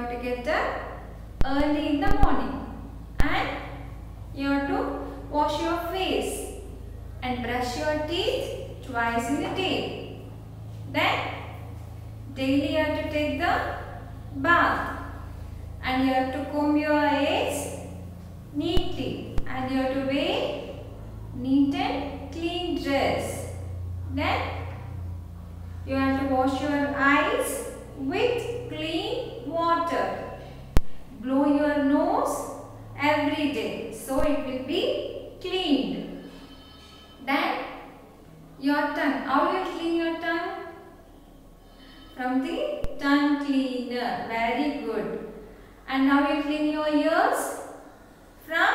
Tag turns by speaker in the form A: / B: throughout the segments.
A: have to get up early in the morning and you have to wash your face and brush your teeth twice in a day. Then daily you have to take the bath and you have to comb your hairs neatly and you have to wear neat and clean dress. Then you have to wash your eyes with clean water. Blow your nose every day so it will be cleaned. Then your tongue. How will you clean your tongue? From the tongue cleaner. Very good. And now you clean your ears from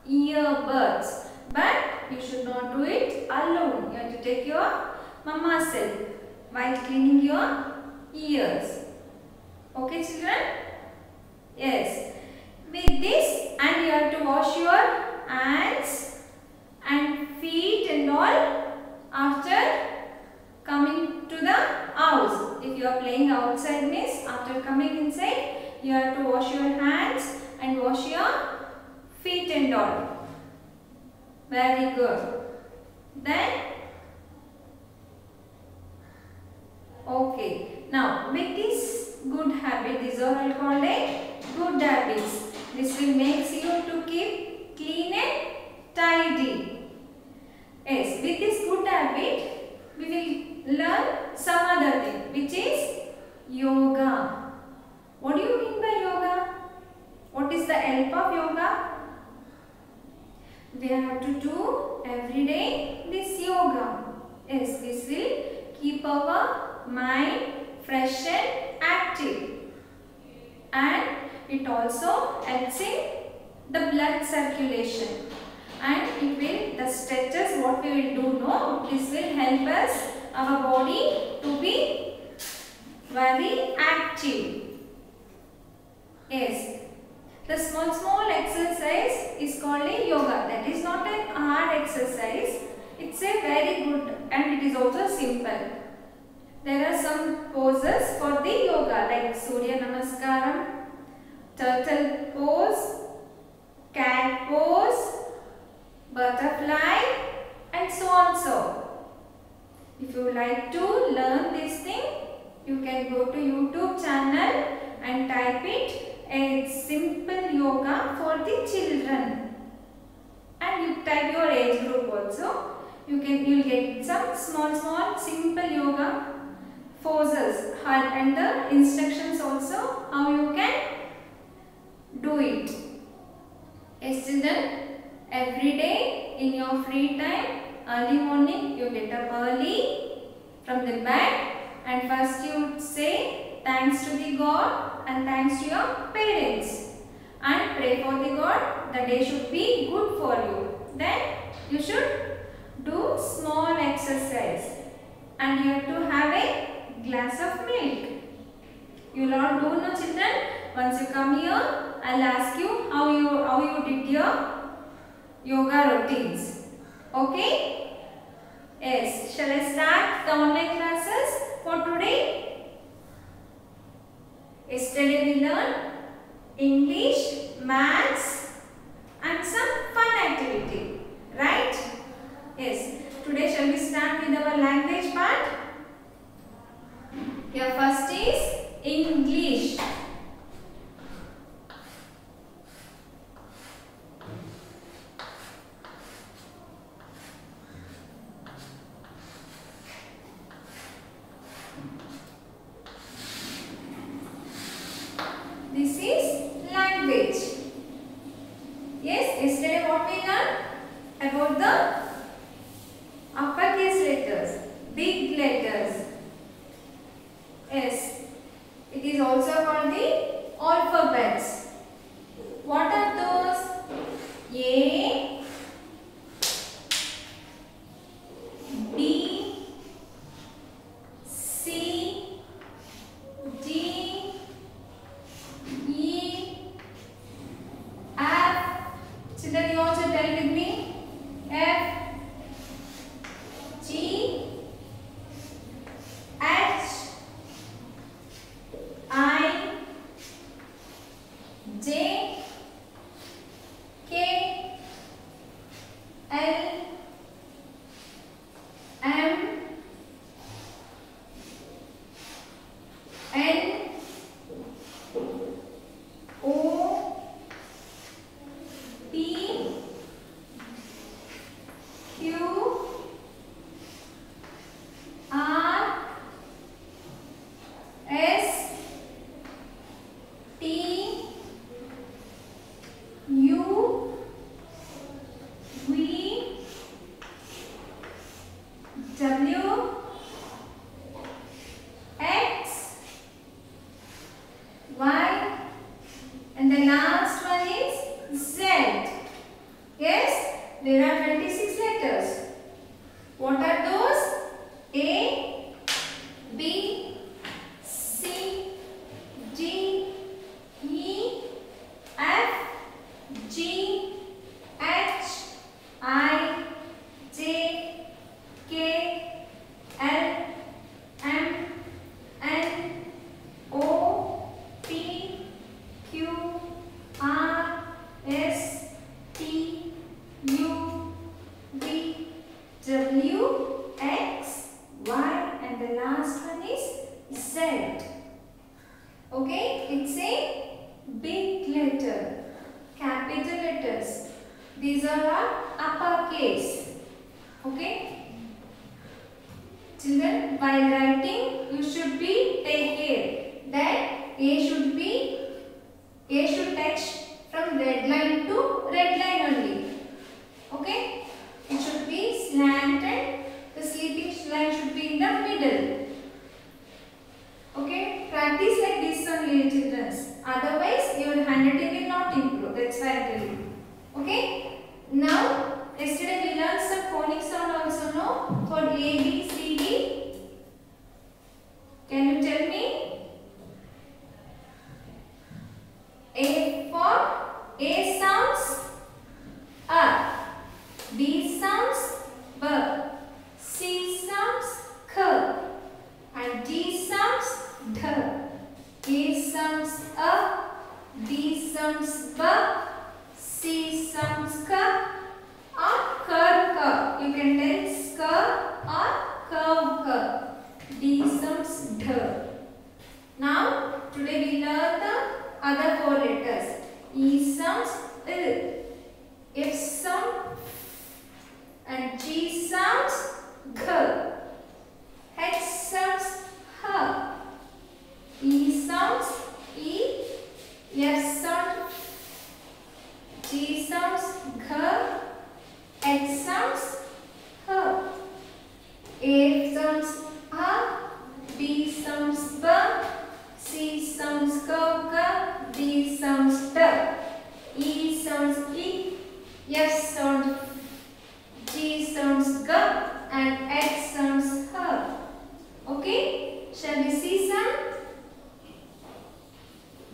A: earbuds. But you should not do it alone. You have to take your mama's help while cleaning your ears. Okay, children? Yes. With this, and you have to wash your hands and feet and all after coming to the house. If you are playing outside, means after coming inside, you have to wash your hands and wash your feet and all. Very good. Then, okay. Now, with this good habit, these are all called a good habits. This will make you to keep clean and tidy. Yes, with this good habit, we will learn some other thing, which is yoga. What do you mean by yoga? What is the help of yoga? We have to do every day this yoga. Yes, this will keep our mind fresh and active. And it also helps in the blood circulation. And it will, the stretches what we will do now, this will help us, our body to be very active. Yes. The small exercise is called a yoga. That is not a hard exercise. It's a very good and it is also simple. There are some poses for the yoga like Surya Namaskaram, turtle pose, cat pose, butterfly and so on so. If you like to learn this thing, you can go to YouTube channel and type it a simple yoga for the children. And you type your age group also. You'll get some small simple yoga poses and the instructions also how you can do it. Yes, children, every day in your free time, early morning, you get up early from the bed and first you say thanks to the God and thanks to your parents and pray for the God. The day should be good for you. Then you should do small exercise and you have to have a glass of milk. You will all do, no children? Once you come here, I'll ask you how you did your yoga routines. Okay? Yes. Shall I start the online classes for today? Yesterday we learned English, maths and some fun activity. Right? Yes. Today shall we start with our language part? Here first is English. This is language. Yes, yesterday what we learned about the uppercase letters, big letters. Yes, it is also called the alphabets. What are those? A, B, C, D, E, F. Children, you also tell with me. F, G, H, I, These are all uppercase. Okay? Children, while writing, you should be take care that A should touch from red line to red line only. Okay? It should be slanted. The sleeping line should be in the middle. Okay? Practice like this only, children. Otherwise, your handwriting will not improve. That's why I tell you. Okay? Now, yesterday we learned some phonic sound also, no? For A, B, C, D. Can you tell me? A sounds A, B sounds B, C sounds K, and D sounds D. A sounds A, B sounds B, C sounds K, or K. You can tell sk or K. D sounds D. Now, today we learn the other four letters. E sounds I, F sound and G sounds G, H sounds H, E sounds E, F sound, G sounds G, H sounds H, A sounds A, B sounds B, C sounds K, D sounds D, E sounds E, F sounds, G sounds G, and H sounds H. Okay? Shall we see some?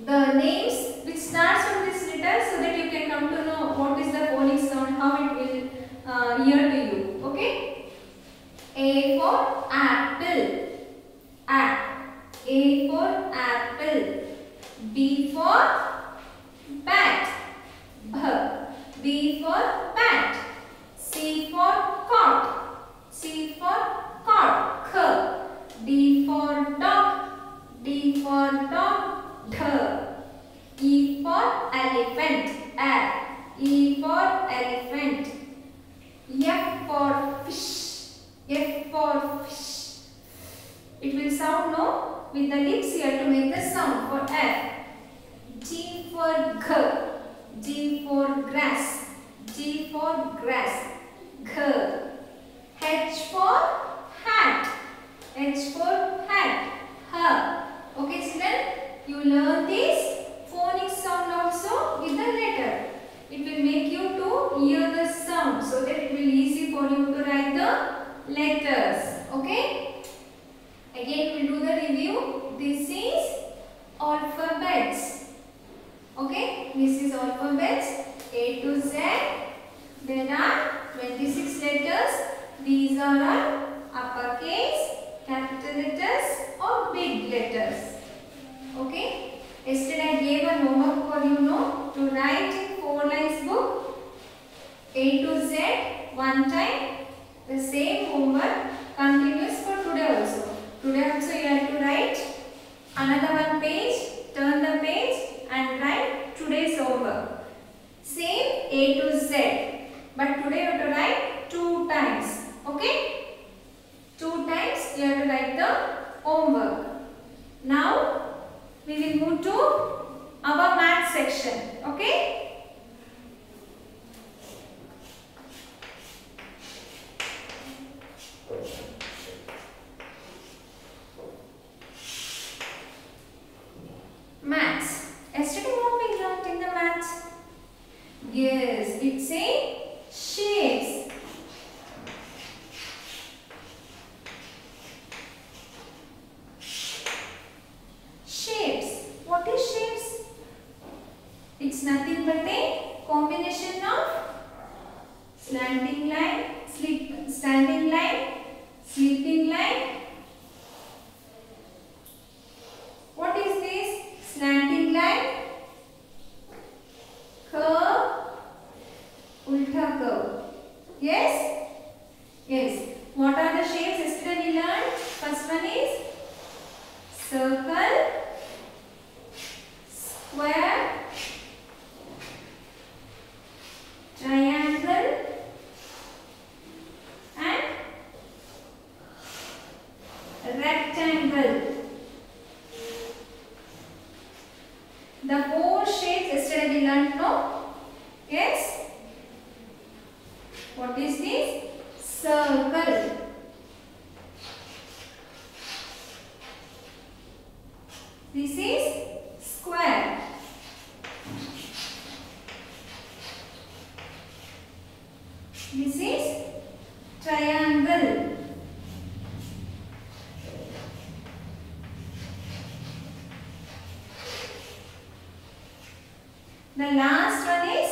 A: The names which starts from this letter so that you can come to know what is the phonic sound, how it will hear to you. Okay? A for apple. A for apple. B for bat. B for bat. C for cot. C for cot. K. D for dog. D for dog. D. E for elephant. E for elephant. F for fish. F for fish. It will sound no with the lips here to make the sound for F. G for G. G for grass. G for grass. G. H for hat. H for hat. H. Okay, children, you learn this phonic sound also with the letter. It will make you to hear the sound so that it will be easy for you to write the letters. Okay? Again, we will do the review. This is alphabets. Okay, this is alphabets A to Z. There are 26 letters. These are all uppercase, capital letters or big letters. Okay. Yesterday I gave a homework for you to write in 4 lines book A to Z one time. The same homework continues for today also. Today also you have to write another one page, turn the page and write today's homework. Same A to Z, but today you have to write 2 times. Okay? 2 times you have to write the homework. Now we will move to our math section. Okay? Maths. Yesterday what we learned in the maths? Yes, it's a shapes. Shapes. What is shapes? It's nothing but a combination of slanting line, standing line, sleeping line. What is this? Slanting line, curve, ulta curve. Yes? Yes. What are the shapes yesterday we learned? First one is circle, square, triangle. four shapes yesterday we learnt, no? Yes? What is this? Circle. This is square. This is triangle. The last one is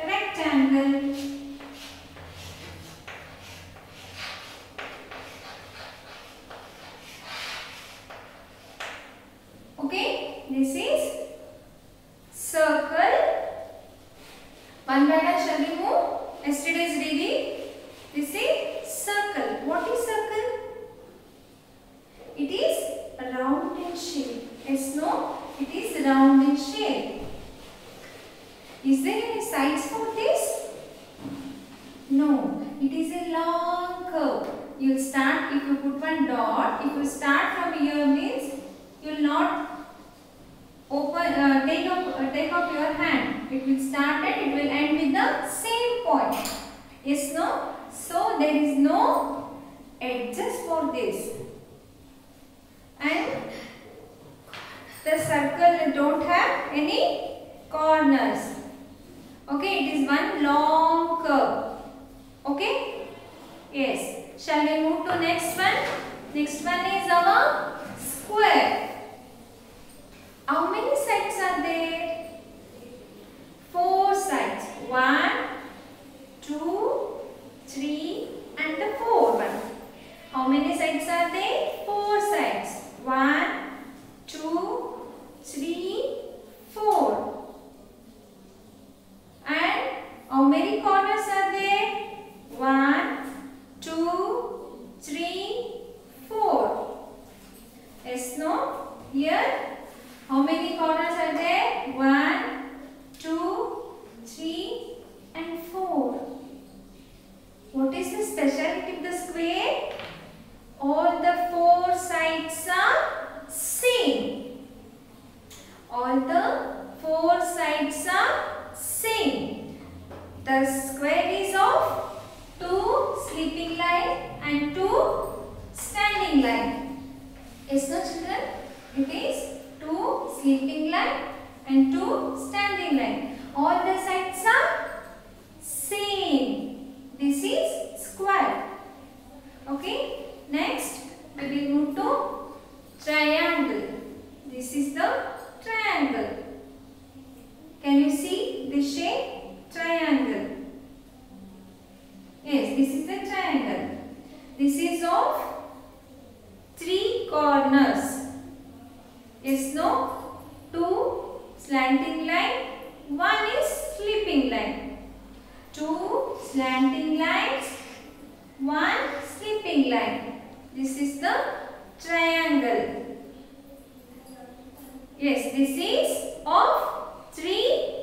A: rectangle. Okay, this is circle. One by one shall we move? Yesterday's reading. This is circle. What is circle? It is round in shape. Yes, no? It is round in shape. Is there any sides for this? No. It is a long curve. You will start, if you put one dot, if you start from here means you will not open, take up your hand. It will start and it will end with the same point. Yes, no? So there is no edges for this. And the circle don't have any corners. Okay, it is one long curve. Okay? Yes. Shall we move to next one? Next one is our square. How many sides are there? 4 sides. 1, 2, 3 and the 4 one. How many sides are there? 4 sides. 1, 2, 3, 4. And how many corners are there? 1, 2, 3, 4. Yes, no? Here, how many corners are there? 1, 2, 3 and 4. What is the speciality of the square? All the 4 sides are same. All the 4 sides are same. The square is of 2 sleeping line and 2 standing line. Yes, no children? It is 2 sleeping line and 2 standing line. All the sides are same. This is square. Okay. Next, we will move to triangle. This is the triangle. Can you see this shape? Triangle. Yes, this is the triangle. This is of 3 corners. Yes, no? 2 slanting line, 1 is sleeping line. 2 slanting lines, 1 sleeping line. This is the triangle. Yes, this is of 3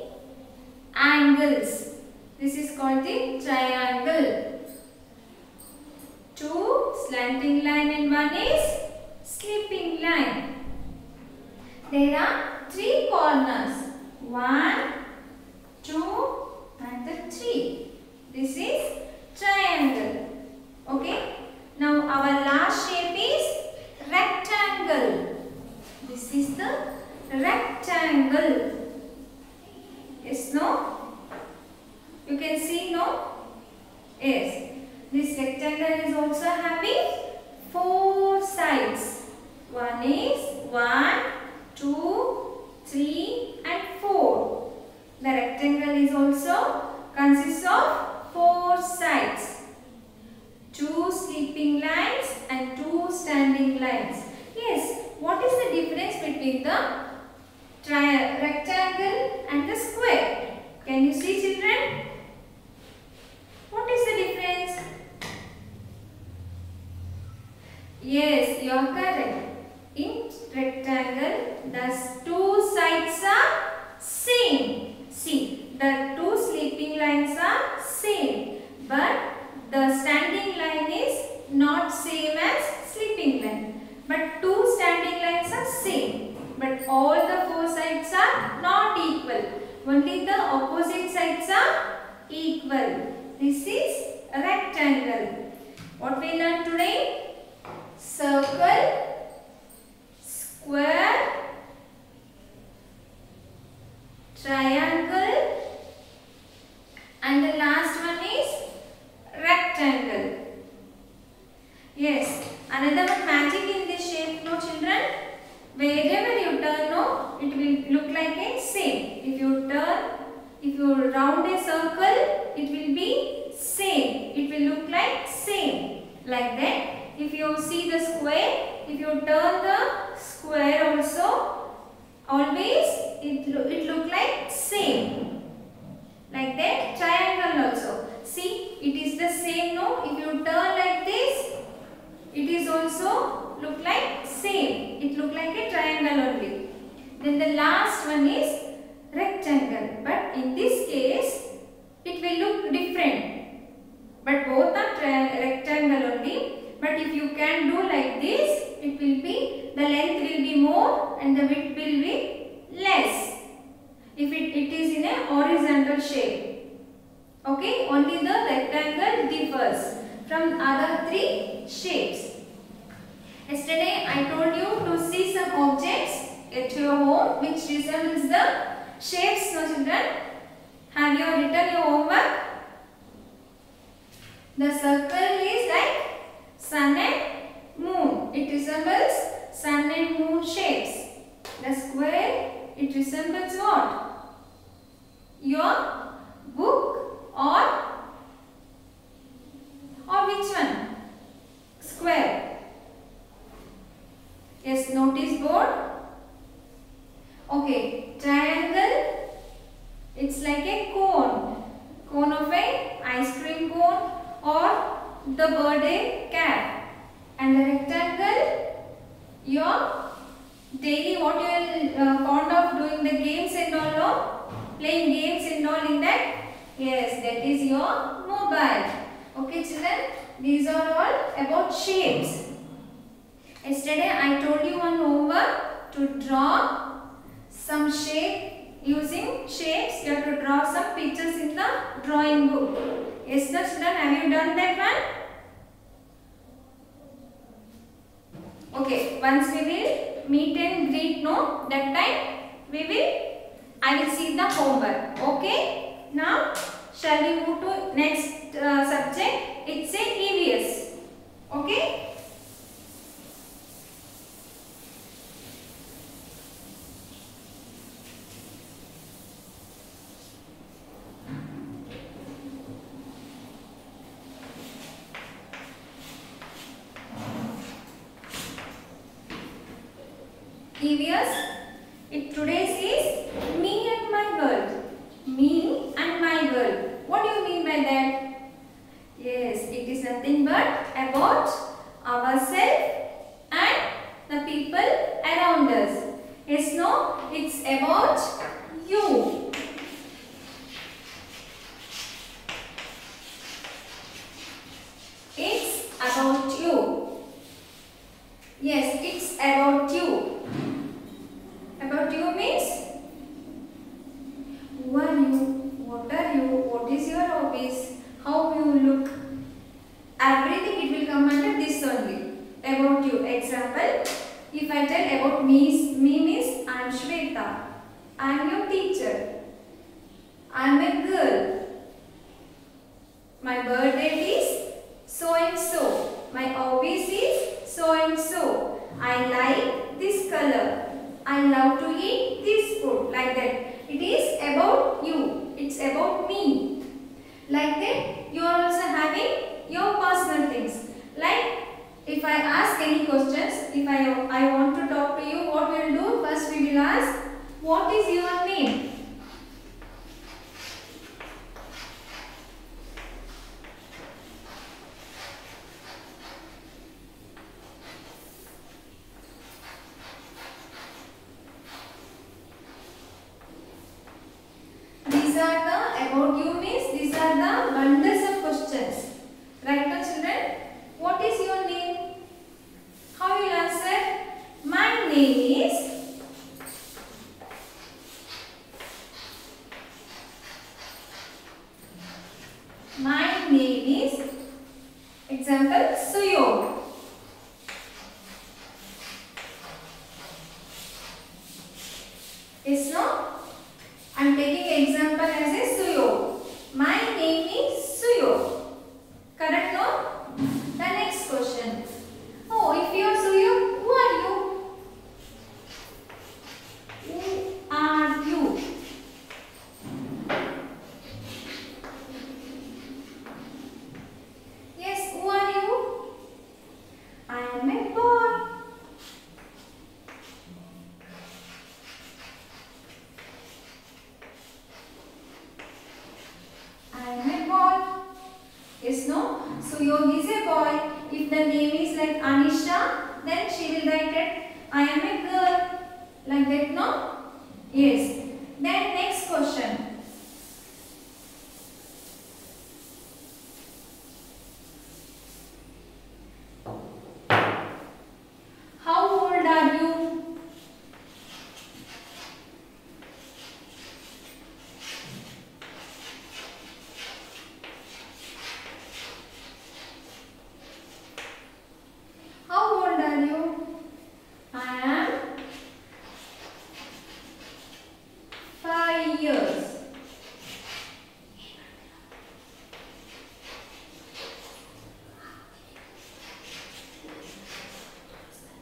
A: angles. This is called the triangle. 2 slanting line and 1 is sleeping line. There are 3 corners. 1, 2 and the 3. This is triangle. Okay. Now our last shape is rectangle. This is the rectangle. Yes, no? You can see, no? Yes. This rectangle is also having 4 sides. One is 1, 2, 3 and 4. The rectangle is also consists of 4 sides. 2 sleeping lines and 2 standing lines. Yes, what is the difference between the rectangle and the square? Can you see, children? What is the difference? Yes, you are correct. In rectangle, the 2 sides are same. See, the 2 sleeping lines are same, but the standing line is not same as sleeping line. But 2 standing lines are same, but all the 4 sides are not equal. This is a rectangle. What we learned today? Circle, square, triangle, and the last one is rectangle. Yes, another one magic in this shape, no children? Wherever you turn, no, it will look like a same. If you turn, if you round a circle, it will be same. It will look like same. Like that. If you see the square, if you turn the square also, always it look like same. Like that. Triangle also. See, it is the same, no? If you turn like this, it is also look like same. It look like a triangle only. Then the last one is rectangle. But in this case, it will look different. But both are rectangle only. But if you can do like this, it will be, the length will be more and the width will be less. If it is in a horizontal shape. Okay, only the rectangle differs from other three shapes. Yesterday I told you to see some objects at your home which resembles the shapes, no children? Have you written your homework? The circle is like sun and moon. It resembles sun and moon shapes. The square, it resembles what? Your book or which one? Square. Yes, notice board. Okay, triangle. It's like a cone. Cone of a ice cream cone or the birthday cap. And the rectangle, your daily what you are fond of doing, the games and all, no? Playing games and all in that. Yes, that is your mobile. Okay children, these are all about shapes. Yesterday I told you one homework to draw some shape. Using shapes, you have to draw some pictures in the drawing book. Yes, no children, have you done that one? Okay, once we will meet and greet, no, that time I will see the homework. Okay, now shall we move to next subject? It's a EVS. Okay. EVS, today's is me and my world. Me and my world. What do you mean by that? Yes, it is nothing but about ourselves and the people around us. Yes, no, it's about you. It's about you. Yes, it's about you. About you means who are you, what are you, what is your hobbies, how you look. Everything it will come under this only. About you. Example, if I tell about me means I am Shweta. I am your teacher. I am a girl. My birth date is so and so. My hobbies is so and so. I like this color. I love to eat this food. Like that. It is about you. It's about me. Like that, you are also having your personal things. Like if I ask any questions, if I want to talk to you, what we will do? First we will ask, what is your name? These are the about you means these are the bundles of questions. Right now children, what is your name? How will you answer? My name is My name is, example, Suyog. Yes, no? I am taking example as a Suyog. My name is Suyog. Correct, no? The next question. Oh, if you are Suyog, who are you? Who are you? Yes, who are you? I am a boy. I am a boy. Yes, no? Suyog is a boy. If the name is like Anisha, then she will write it, I am a girl. Like that, no? Yes. Then next question. How old are you? How old are you? I am 5 years.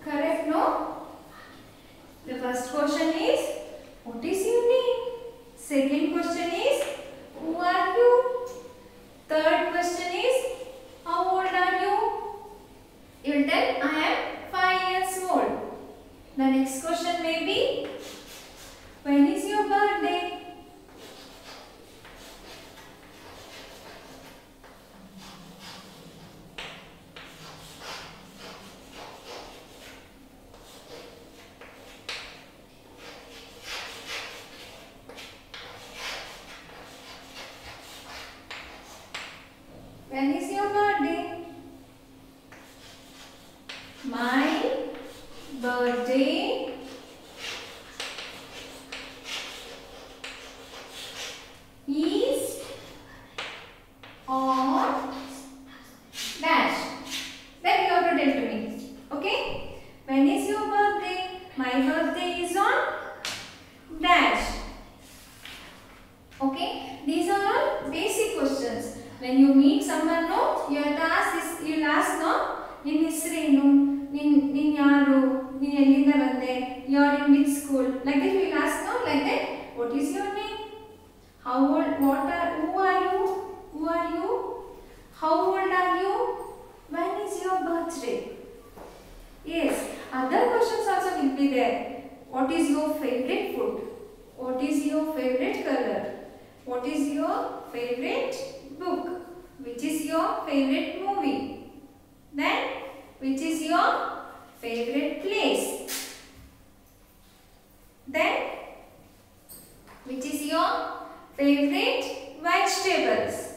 A: Correct, no? The first question is, what is your name? Second question is, who are you? Third question is, how old are you? You will tell, I am 5 years old. The next question may be, when is your birthday? When is your birthday? My birthday is on dash. Then you have to tell to me. Okay? When is your birthday? My birthday is on dash. Okay? These are all basic questions. When you meet someone, no, you have to ask this. You will ask, no, nin hesrenu, nin yaru, nin ellinda bande, you are in which school. Like that you will ask, no, like that. What is your name? How old? Who are you? Who are you? How old are you? When is your birthday? Yes. Other questions also will be there. What is your favorite food? What is your favorite color? What is your favorite book? Which is your favorite movie? Then, which is your favorite place? Then, which is your favorite vegetables?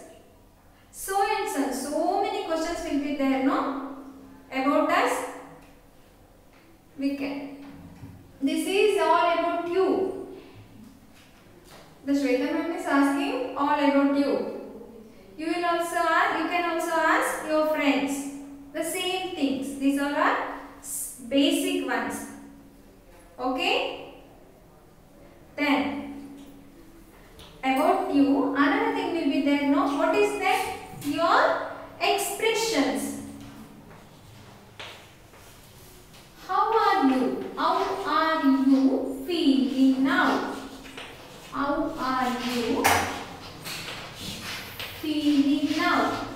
A: So and so. So many questions will be there, no? About us. We can. This is all about you. The Shweta ma'am is asking all about you. You will also ask, you can also ask your friends the same things. These all are basic ones. Okay? Then, about you, another thing will be there, no? What is that? Your expressions. How are you? How are you feeling now? How are you feeling now?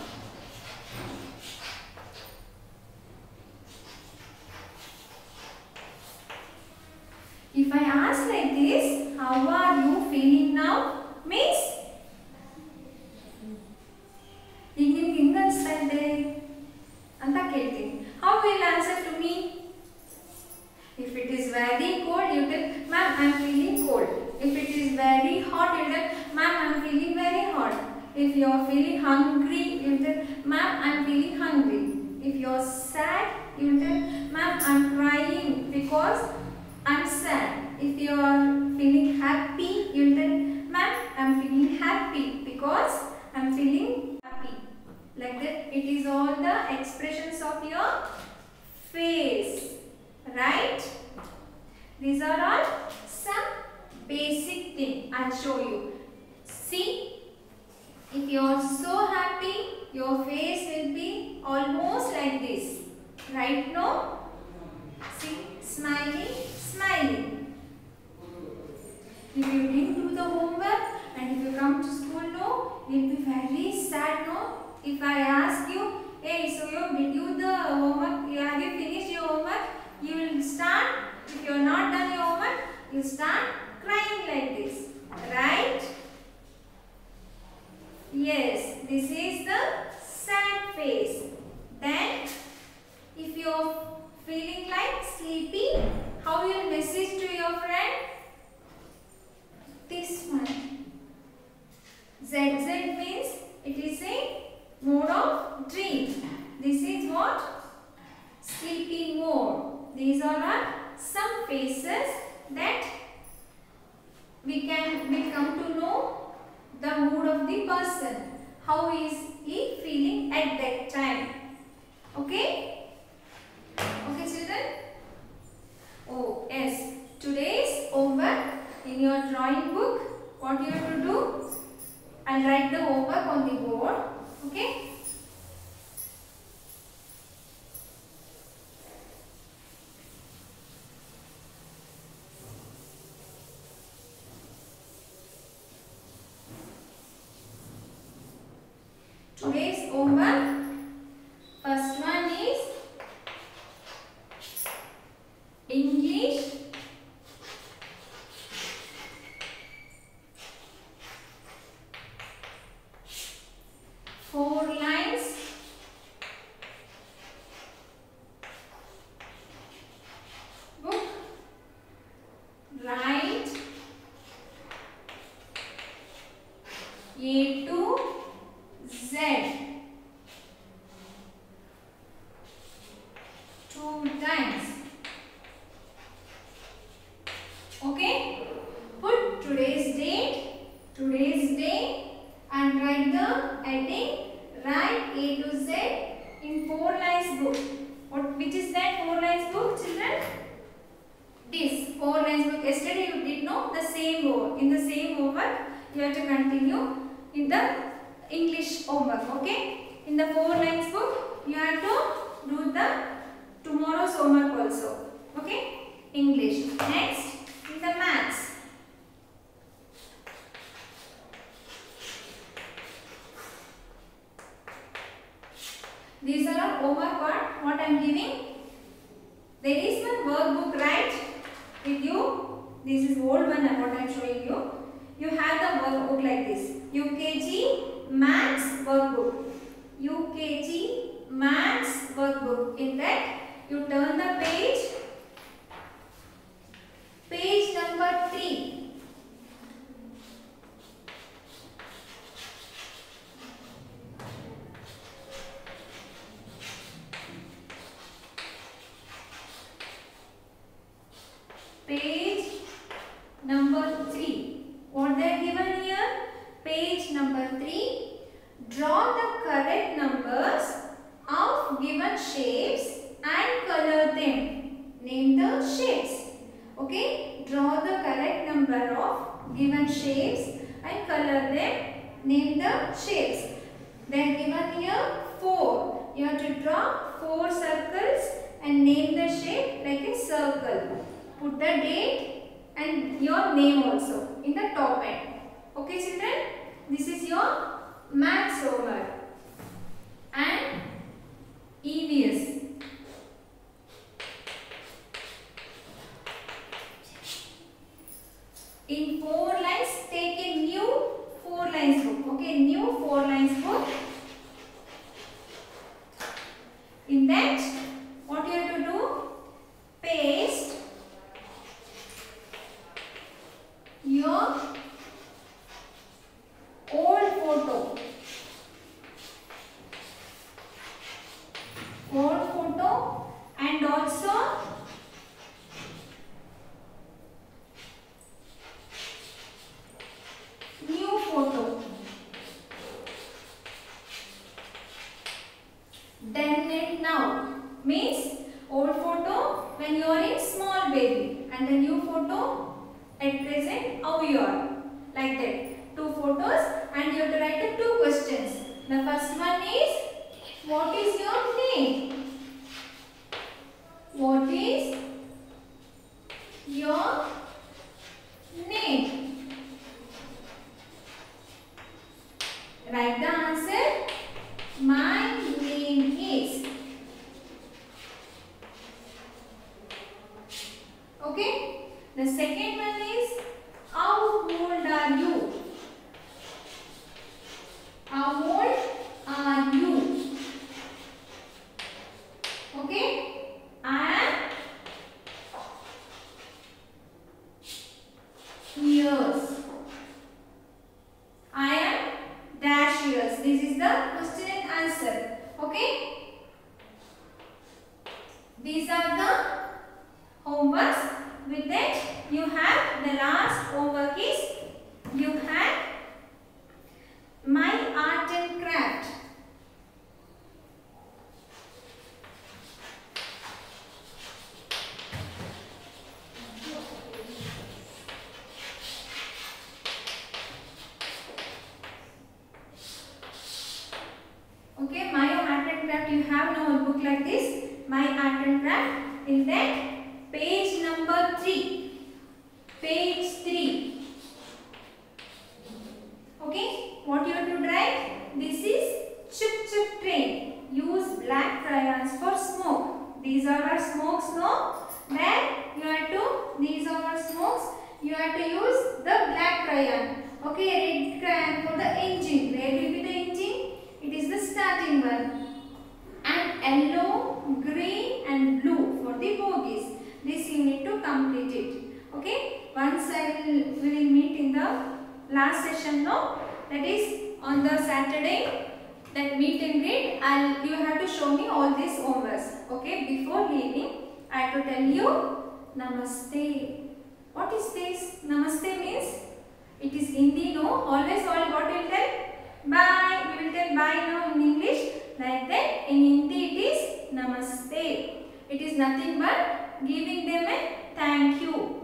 A: If I ask like this, how are you feeling now? Means, ಈಗ ನಿಮ್ಗೆ ಹೆಂಗ ಅನಿಸ್ತಾ ಇದೆ ಅಂತ ಕೇಳ್ತೀನಿ. How will answer to me? If it is very cold, you tell, ma'am, I am feeling cold. If it is very hot, you tell, ma'am, I am feeling very hot. If you are feeling hungry, you tell, ma'am, I am feeling hungry. If you are sad, you tell, ma'am, I am crying because I am sad. If you are feeling happy, you tell, ma'am, I am feeling happy because I am feeling happy. are all some basic thing. I'll show you. See, if you are so happy, your face will be almost like this. Right now, see, smiling, smiling. If you didn't do the homework and if you come to school, no, you'll be very sad, no? If I ask you, hey, so you did you the homework? Have you finished your homework? You will start. If you are not done your homework, you start crying like this, right? Yes, this is the sad face. Then, if you are feeling like sleepy, how you will message to your friend? This one. ZZ means it is a mode of dream. This is what? Sleepy mode. These are some faces that we come to know the mood of the person. How is he feeling at that time? Okay? Okay, children? Oh, yes. Today's homework in your drawing book, what you have to do? I'll write the homework on the board. Okay? Today's homework, first one is English, four lines, book, write A to Z, 2 times. Okay? Put today's day and write the heading, write A to Z in 4 lines book. Which is that 4 lines book, children? This 4 lines book. Yesterday you did know the same homework. In the same homework, you have to continue in the English homework. Okay? In the 4 lines book, you have to do the tomorrow's homework also. Okay? English. Next, in the maths. These are our homework part, what I am giving. There is one workbook, right, with you. This is old one what I am showing you. You have the workbook like this. UKG Maths workbook. UKG Maths workbook. In that, you turn the page. Page number 3. Page number 3. What they are given here? Page number 3. Draw the correct numbers of given shapes and color them. Name the shapes. Okay? Draw the correct number of given shapes and color them. Name the shapes. They are given here 4. You have to draw 4 circles and name the shape like a circle. Put the date and your name also in the top end. Okay, children? This is your maths homework and EVS. In 4 lines, take a new 4 lines book. Okay, new 4 lines book. In that, what you have to do? Paste your old photo. like that. 2 photos and you have to write the 2 questions. The first one is, what is your name? What is your name? Write the answer. My name is. Okay. The second one is, how old are you? How old are you? Okay. I am years. I am dash years. This is the question and answer. Okay. These are the homeworks. With that, you have the last homework is, you have my art and craft. Okay, my art and craft, you have no notebook like this. My art and craft. In that, page number 3. Page 3. Okay, what you have to write? This is chuk chuk train. Use black crayons for smoke. These are our smokes, no? Then you have to, these are our smokes. You have to use the black crayon. Okay, red crayon for the engine. Where will be the engine? It is the starting one. And yellow, green and blue for the bogies. This you need to complete it. Okay. Once we will meet in the last session, no? That is on the Saturday. That meet and greet. You have to show me all these homeworks. Okay. Before leaving, I have to tell you Namaste. What is this? Namaste means, it is Hindi, no? Always all what will tell? Bye. We will tell bye now in English. Like that. In Hindi it is Namaste. It is nothing but giving them a thank you.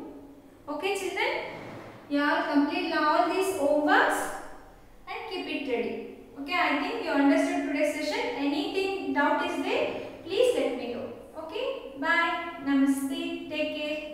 A: Okay children? You all complete all these homeworks and keep it ready. Okay, I think you understood today's session. Anything doubt is there, please let me know. Okay, bye. Namaste. Take care.